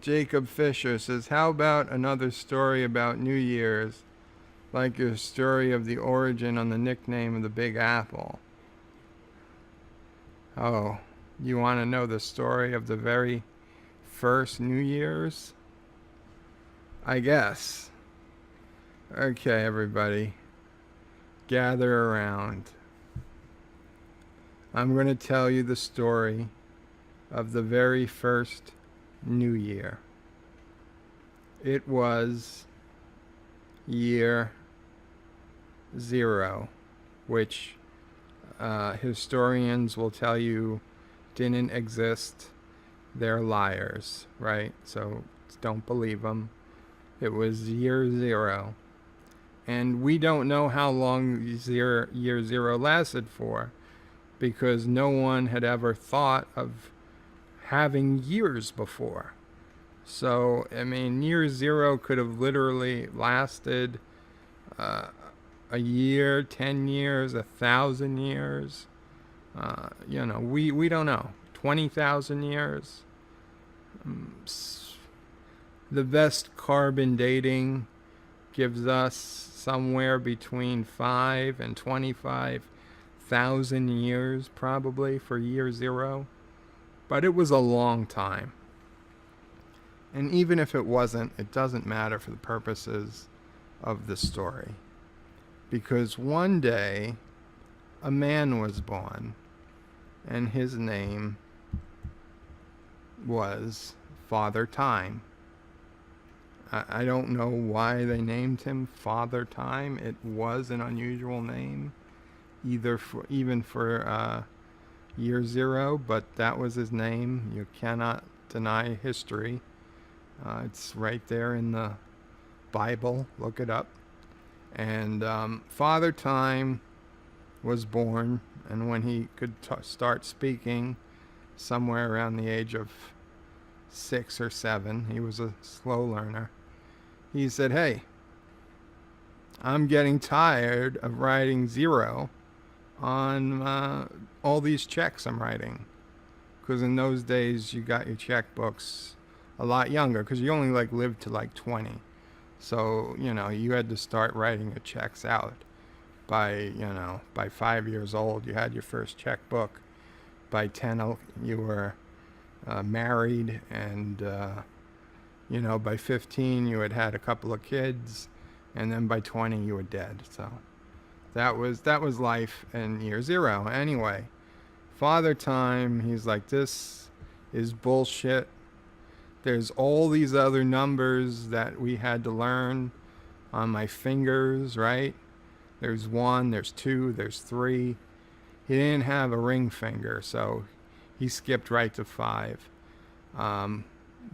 Jacob Fisher says, how about another story about New Year's, like your story of the origin on the nickname of the Big Apple? Oh, you want to know the story of the very first New Year's? I guess. Okay, everybody, gather around. I'm going to tell you the story of the very first New Year. It was year 0, which historians will tell you didn't exist. They're liars, right? So don't believe them. It was year 0. And we don't know how long year 0 lasted for, because no one had ever thought of having years before. So, I mean, year 0 could have literally lasted a year, 10 years, 1,000 years. We don't know. 20,000 years. The best carbon dating gives us somewhere between 5 and 25,000 years, probably, for year 0. But it was a long time. And even if it wasn't, it doesn't matter for the purposes of the story. Because one day, a man was born, and his name was Father Time. I don't know why they named him Father Time. It was an unusual name, even for year 0, but that was his name. You cannot deny history. It's right there in the Bible. Look it up. And Father Time was born, and when he could start speaking, somewhere around the age of 6 or 7, he was a slow learner. He said, hey, I'm getting tired of writing 0 on all these checks I'm writing. Because in those days, you got your checkbooks a lot younger, because you only lived to 20. So, you had to start writing your checks out by 5 years old. You had your first checkbook. By 10, you were married, and by 15 you had a couple of kids, and then by 20 you were dead. So that was life in year 0. Anyway, Father Time, he's like, this is bullshit. There's all these other numbers that we had to learn on my fingers, right? There's 1, there's 2, there's 3. He didn't have a ring finger, so he skipped right to 5.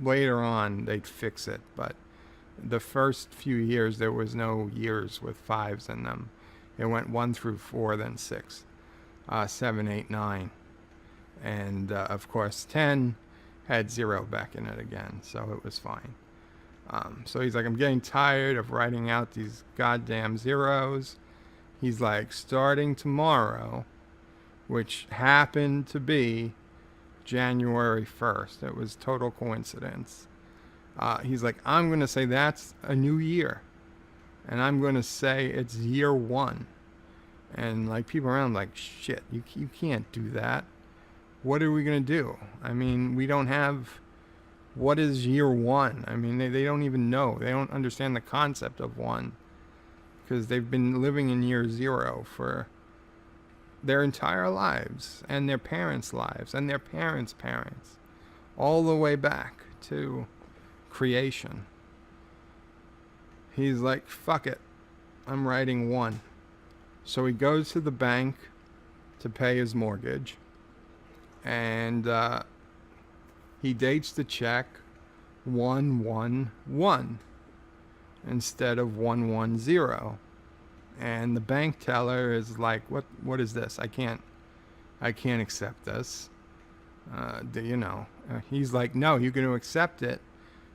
Later on, they'd fix it, but the first few years, there was no years with 5s in them. It went 1 through 4, then 6, 7, 8, 9. And, of course, 10 had 0 back in it again, so it was fine. So he's like, I'm getting tired of writing out these goddamn 0s. He's like, starting tomorrow, which happened to be January 1st. It was total coincidence. He's like, I'm going to say that's a new year. And I'm going to say it's year 1. And people around shit, you can't do that. What are we going to do? I mean, we don't have, what is year 1? I mean, they don't even know. They don't understand the concept of 1. Because they've been living in year 0 for their entire lives, and their parents' lives, and their parents' parents, all the way back to creation. He's like, fuck it, I'm writing 1. So he goes to the bank to pay his mortgage, and he dates the check 111 instead of 110. And the bank teller is like, what is this? I can't accept this. He's like, no, you're going to accept it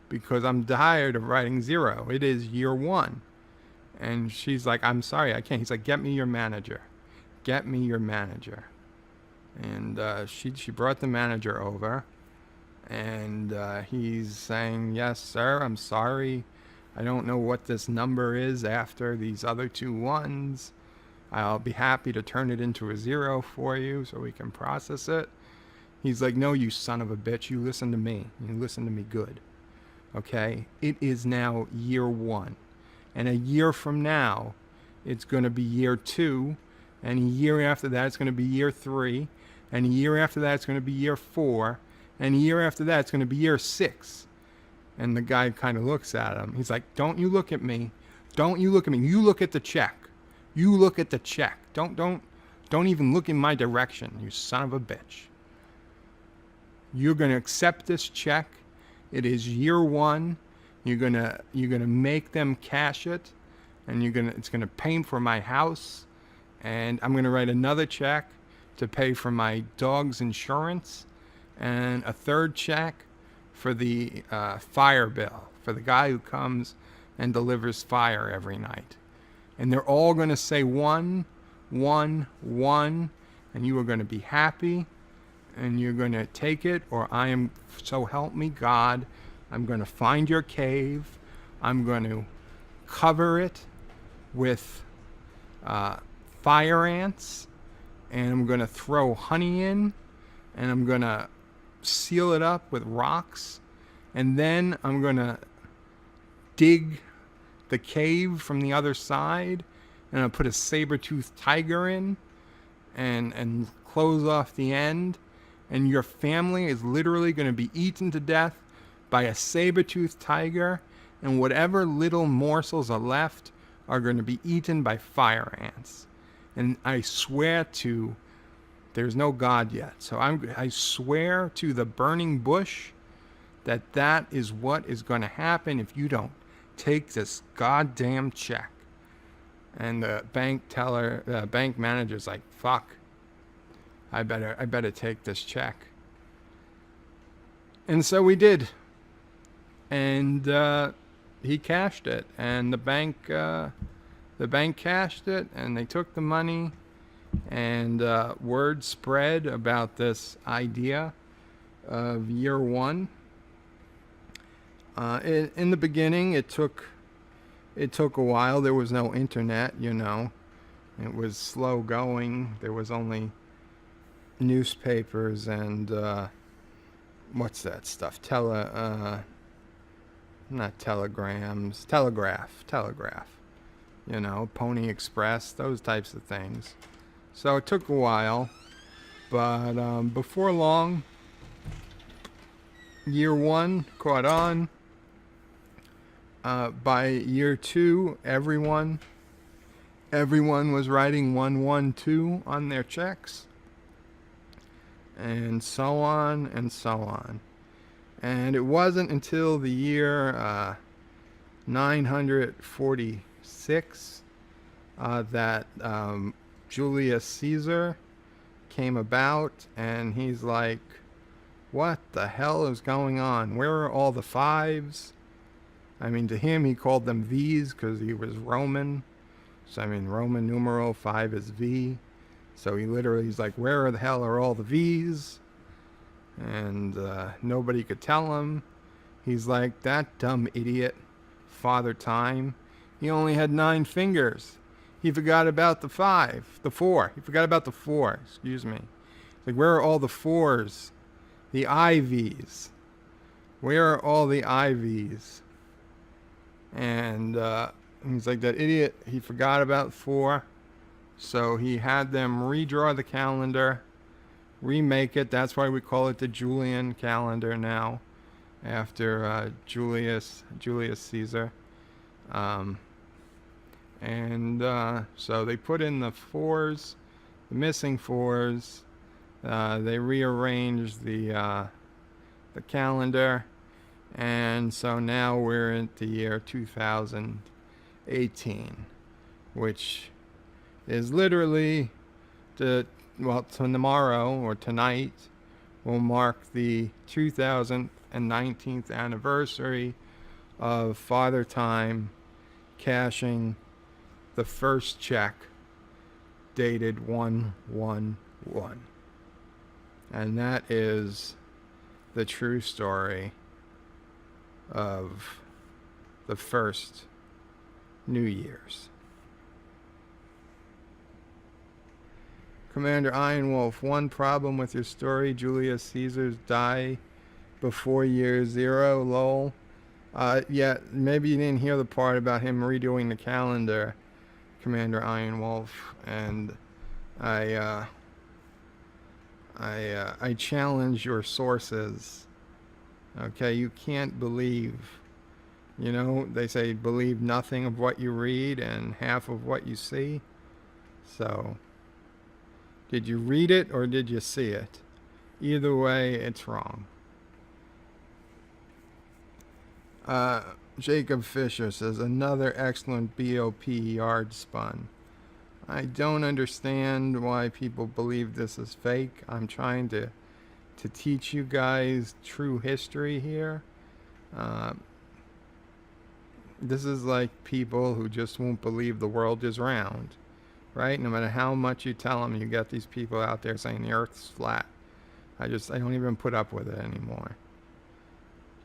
because I'm tired of writing 0. It is year 1. And she's like, I'm sorry, I can't. He's like, get me your manager. Get me your manager. And she brought the manager over. And he's saying, yes, sir, I'm sorry. I don't know what this number is after these other 2 1s. I'll be happy to turn it into a 0 for you so we can process it. He's like, no, you son of a bitch. You listen to me. You listen to me good. Okay? It is now year 1. And a year from now, it's going to be year 2. And a year after that, it's going to be year 3. And a year after that, it's going to be year 4. And a year after that, it's going to be year 6. And the guy kind of looks at him. He's like, don't you look at me. Don't you look at me. You look at the check. You look at the check. Don't even look in my direction, you son of a bitch. You're going to accept this check. It is year 1. You're going to make them cash it, and it's going to pay for my house, and I'm going to write another check to pay for my dog's insurance, and a third check for the fire bill for the guy who comes and delivers fire every night. And they're all going to say 1, 1, 1, and you are going to be happy, and you're going to take it, or I am, so help me God, I'm going to find your cave, I'm going to cover it with fire ants, and I'm going to throw honey in, and I'm going to seal it up with rocks, and then I'm going to dig the cave from the other side, and I'll put a saber-toothed tiger in and close off the end, and your family is literally going to be eaten to death by a saber-toothed tiger, and whatever little morsels are left are going to be eaten by fire ants. And I swear to, there's no God yet, so I swear to the burning bush that is what is going to happen if you don't take this goddamn check. And the bank manager's like, fuck, I better take this check. And so we did. And he cashed it, and the bank cashed it, and they took the money, and word spread about this idea of year 1. In the beginning, it took a while. There was no internet, It was slow going. There was only newspapers and what's that stuff? Not telegrams, telegraph. Pony Express, those types of things. So it took a while, but before long, year 1 caught on. By year 2, everyone was writing 112 on their checks, and so on and so on. And it wasn't until the year 946 that Julius Caesar came about, and he's like, what the hell is going on? Where are all the 5s? I mean, to him, he called them V's because he was Roman. So, I mean, Roman numeral 5 is V. So he's like, where the hell are all the V's? And nobody could tell him. He's like, that dumb idiot, Father Time. He only had 9 fingers. He forgot about the 4. He forgot about the 4, excuse me. Like, where are all the 4s? The IVs. Where are all the IVs? And he's like, that idiot, he forgot about 4. So he had them redraw the calendar, remake it. That's why we call it the Julian calendar now, after Julius Caesar. So they put in the 4s, the missing 4s. They rearranged the calendar. And so now we're in the year 2018, which is literally tomorrow or tonight will mark the 2019th anniversary of Father Time cashing the first check dated 1/1/1. And that is the true story of the first New Year's. Commander Ironwolf, one problem with your story, Julius Caesar's die before year zero, lol. Yeah, maybe you didn't hear the part about him redoing the calendar, Commander Ironwolf, and I challenge your sources. Okay, you can't believe. You know, they say believe nothing of what you read and half of what you see. So, did you read it or did you see it? Either way, it's wrong. Jacob Fisher says, another excellent BOP yard spun. I don't understand why people believe this is fake. I'm trying to teach you guys true history here. This is like people who just won't believe the world is round, right? No matter how much you tell them, you get these people out there saying the earth's flat. I don't even put up with it anymore.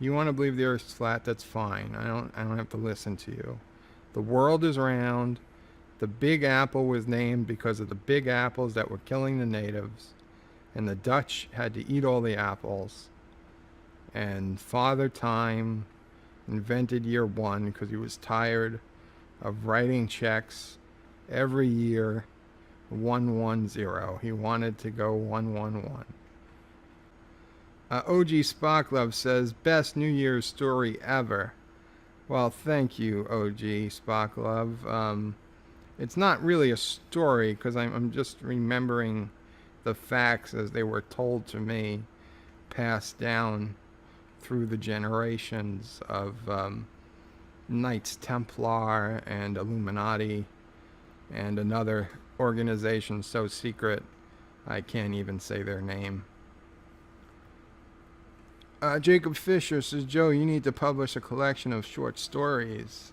You want to believe the earth's flat, that's fine. I don't have to listen to you. The world is round. The Big Apple was named because of the big apples that were killing the natives. And the Dutch had to eat all the apples. And Father Time invented year one because he was tired of writing checks every year 110. He wanted to go 111. OG Spocklove says, best New Year's story ever. Well, thank you, OG Spocklove. It's not really a story because I'm just remembering the facts as they were told to me, passed down through the generations of Knights Templar and Illuminati and another organization so secret I can't even say their name. Jacob Fisher says, Joe, you need to publish a collection of short stories.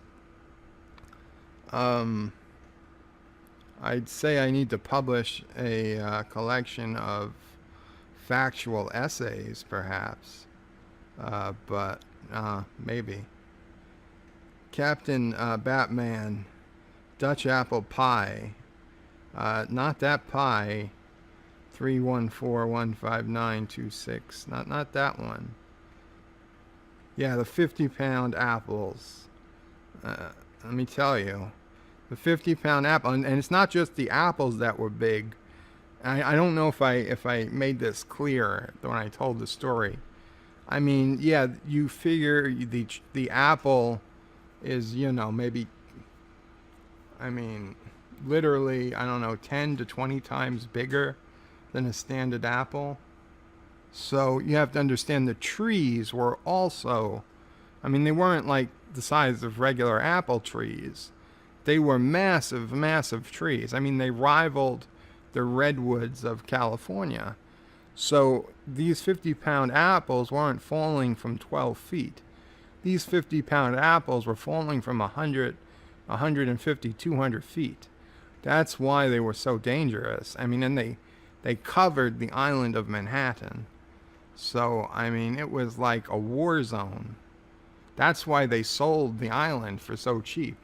I'd say I need to publish a collection of factual essays, perhaps. But maybe. Captain Batman, Dutch apple pie. Not that pie. 314-15926. Not that one. Yeah, the 50-pound apples. Let me tell you. The 50-pound apple, and it's not just the apples that were big. I don't know if I made this clear when I told the story. I mean, yeah, you figure the apple is, maybe, literally, I don't know, 10 to 20 times bigger than a standard apple. So you have to understand the trees were also, they weren't like the size of regular apple trees. They were massive, massive trees. They rivaled the redwoods of California. So these 50-pound apples weren't falling from 12 feet. These 50-pound apples were falling from 100, 150, 200 feet. That's why they were so dangerous. And they covered the island of Manhattan. So, it was like a war zone. That's why they sold the island for so cheap.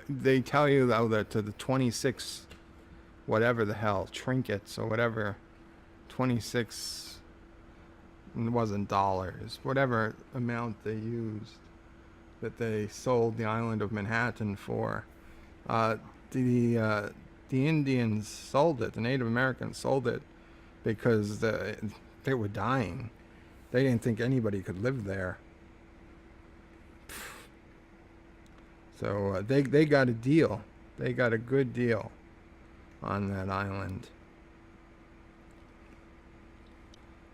They tell you, though, that to the 26, whatever the hell, trinkets or whatever, 26, it wasn't dollars, whatever amount they used, that they sold the island of Manhattan for. The Indians sold it, the Native Americans sold it because they were dying. They didn't think anybody could live there. So they got a deal. They got a good deal on that island.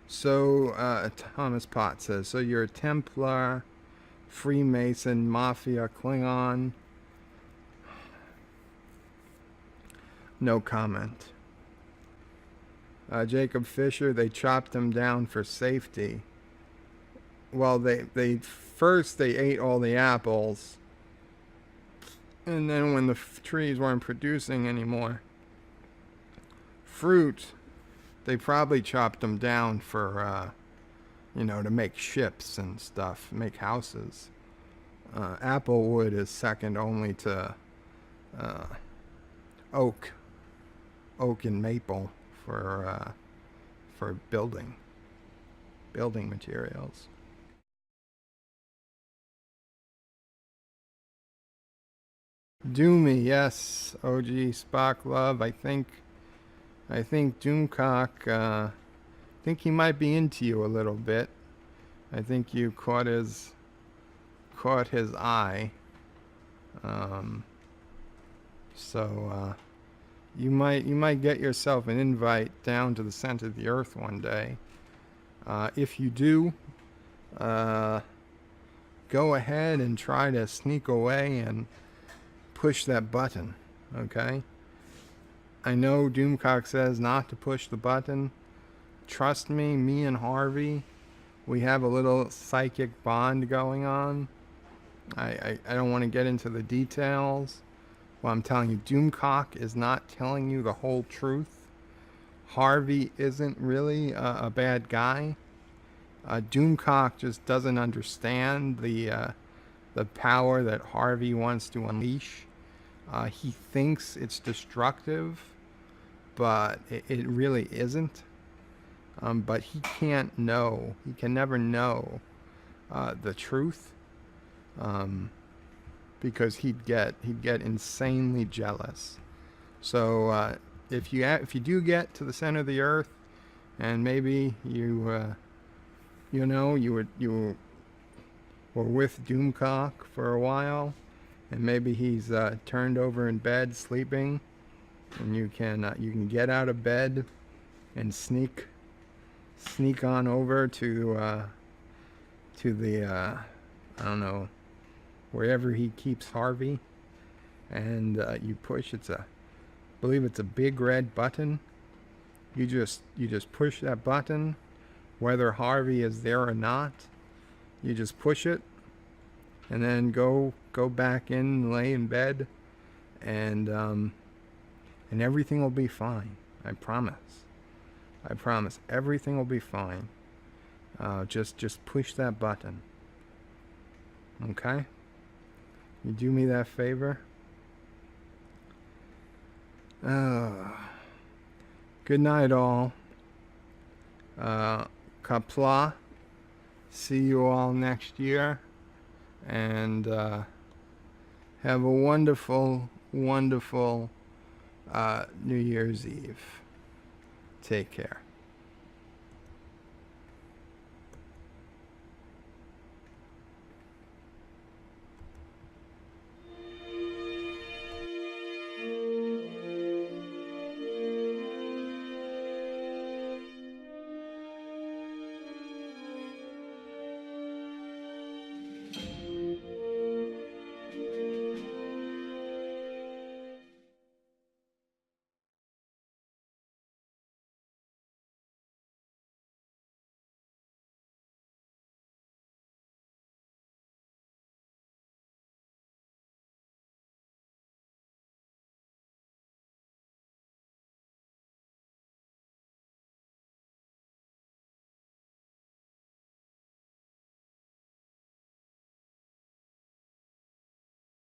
So Thomas Potts says, so you're a Templar, Freemason, Mafia, Klingon. No comment. Jacob Fisher, they chopped him down for safety. Well, they first they ate all the apples, and then when the trees weren't producing anymore fruit, they probably chopped them down for to make ships and stuff, make houses. Apple wood is second only to oak and maple for building materials. Doomy, yes, OG Spock Love. I think Doomcock. I think he might be into you a little bit. I think you caught his eye. So you might get yourself an invite down to the center of the earth one day. If you do, go ahead and try to sneak away and push that button, okay? I know Doomcock says not to push the button. Trust me, me and Harvey, we have a little psychic bond going on. I don't want to get into the details. Well, I'm telling you, Doomcock is not telling you the whole truth. Harvey isn't really a bad guy. Doomcock just doesn't understand the power that Harvey wants to unleash. He thinks it's destructive, but it really isn't. But he can't know. He can never know the truth, because he'd get insanely jealous. So if you do get to the center of the earth, and maybe you were with Doomcock for a while, and maybe he's turned over in bed sleeping, and you can get out of bed and sneak on over to the I don't know, wherever he keeps Harvey, and you push. I believe it's a big red button. You just push that button, whether Harvey is there or not. You just push it, and then go back in and lay in bed, and everything will be fine. I promise. Everything will be fine. Just push that button. Okay? You do me that favor? Good night, all. Kapla. See you all next year. And have a wonderful, wonderful New Year's Eve. Take care.